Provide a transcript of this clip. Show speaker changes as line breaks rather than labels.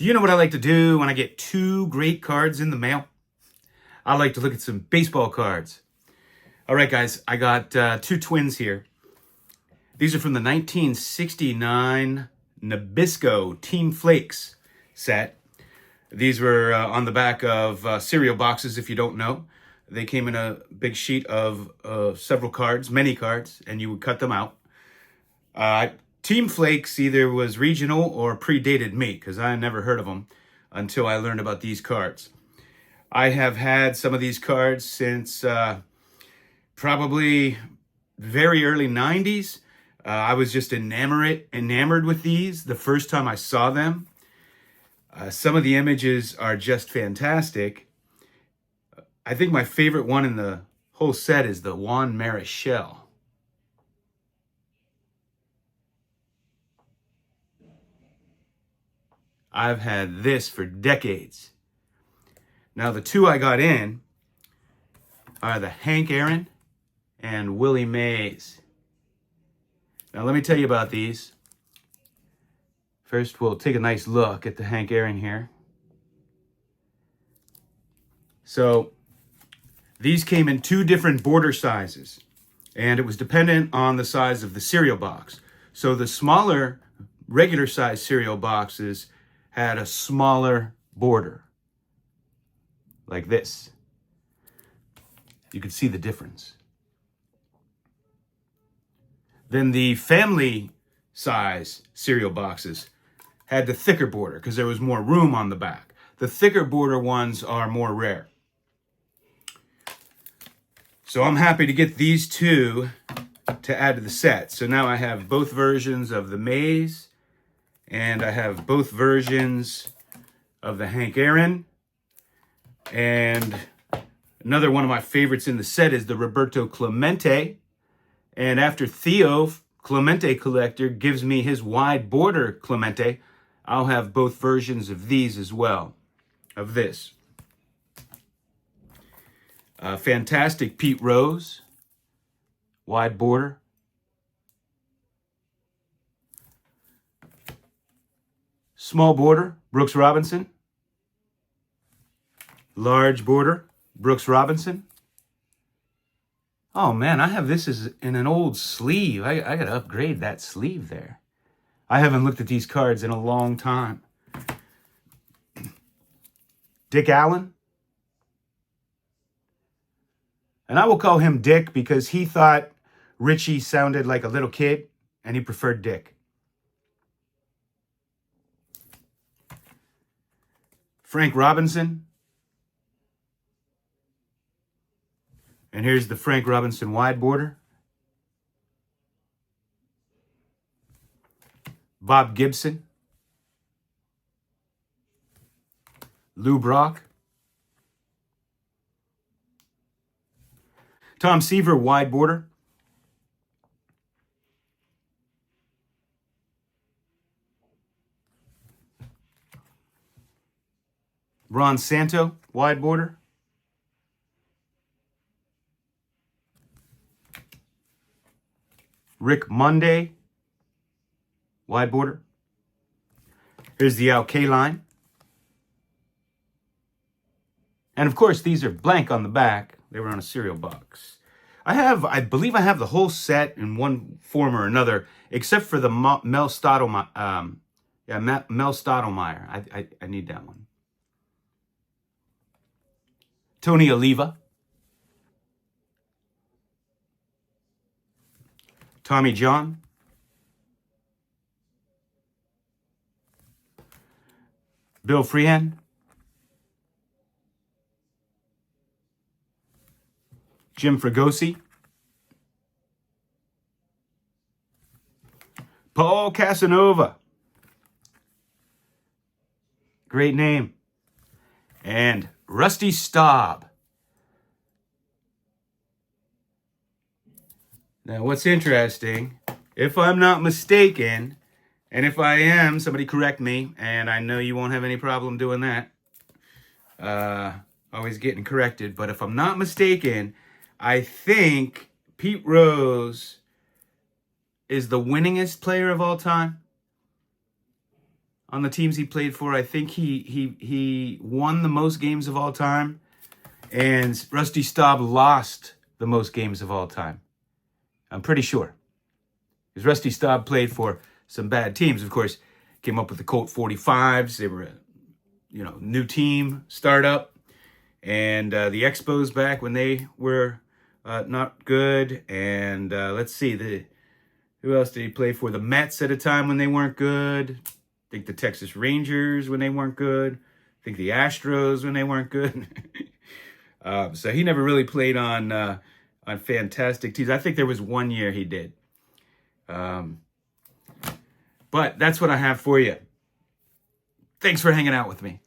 Do you know what I like to do when I get two great cards in the mail? I like to look at some baseball cards. All right, guys, I got two twins here. These are from the 1969 Nabisco Team Flakes set. These were on the back of cereal boxes, if you don't know. They came in a big sheet of several cards, many cards, and you would cut them out. Team Flakes either was regional or predated me, because I never heard of them until I learned about these cards. I have had some of these cards since probably very early 90s. I was just enamored with these the first time I saw them. Some of the images are just fantastic. I think my favorite one in the whole set is the Juan Marichal. I've had this for decades. Now, the two I got in are the Hank Aaron and Willie Mays. Now, let me tell you about these. First, we'll take a nice look at the Hank Aaron here. So, these came in two different border sizes, and it was dependent on the size of the cereal box. So, the smaller, regular size cereal boxes had a smaller border, like this. You can see the difference. Then the family size cereal boxes had the thicker border because there was more room on the back. The thicker border ones are more rare. So I'm happy to get these two to add to the set. So now I have both versions of the Mays, and I have both versions of the Hank Aaron. And another one of my favorites in the set is the Roberto Clemente. And after Theo, Clemente Collector, gives me his wide border Clemente, I'll have both versions of these as well, of this. Fantastic Pete Rose, wide border. Small border, Brooks Robinson. Large border, Brooks Robinson. Oh man, I have this as in an old sleeve. I gotta upgrade that sleeve there. I haven't looked at these cards in a long time. Dick Allen. And I will call him Dick because he thought Richie sounded like a little kid and he preferred Dick. Frank Robinson. And here's the Frank Robinson wide border. Bob Gibson. Lou Brock. Tom Seaver wide border. Ron Santo wide border. Rick Monday, wide border. Here's the Al Kaline. And of course, these are blank on the back. They were on a cereal box. I believe I have the whole set in one form or another, except for the Mel Stottlemyre. Mel Stottlemyre. I need that one. Tony Oliva. Tommy John. Bill Freehan. Jim Fregosi. Paul Casanova. Great name. And Rusty Staub. Now, what's interesting, if I'm not mistaken, and if I am, somebody correct me, and I know you won't have any problem doing that. Always getting corrected, but if I'm not mistaken, I think Pete Rose is the winningest player of all time. on the teams he played for. I think he won the most games of all time, and Rusty Staub lost the most games of all time. I'm pretty sure. Because Rusty Staub played for some bad teams. Of course, came up with the Colt 45s. They were a new team startup. And the Expos back when they were not good. And let's see, who else did he play for? The Mets at a time when they weren't good. I think the Texas Rangers when they weren't good. I think the Astros when they weren't good. So he never really played on fantastic teams. I think there was one year he did. But that's what I have for you. Thanks for hanging out with me.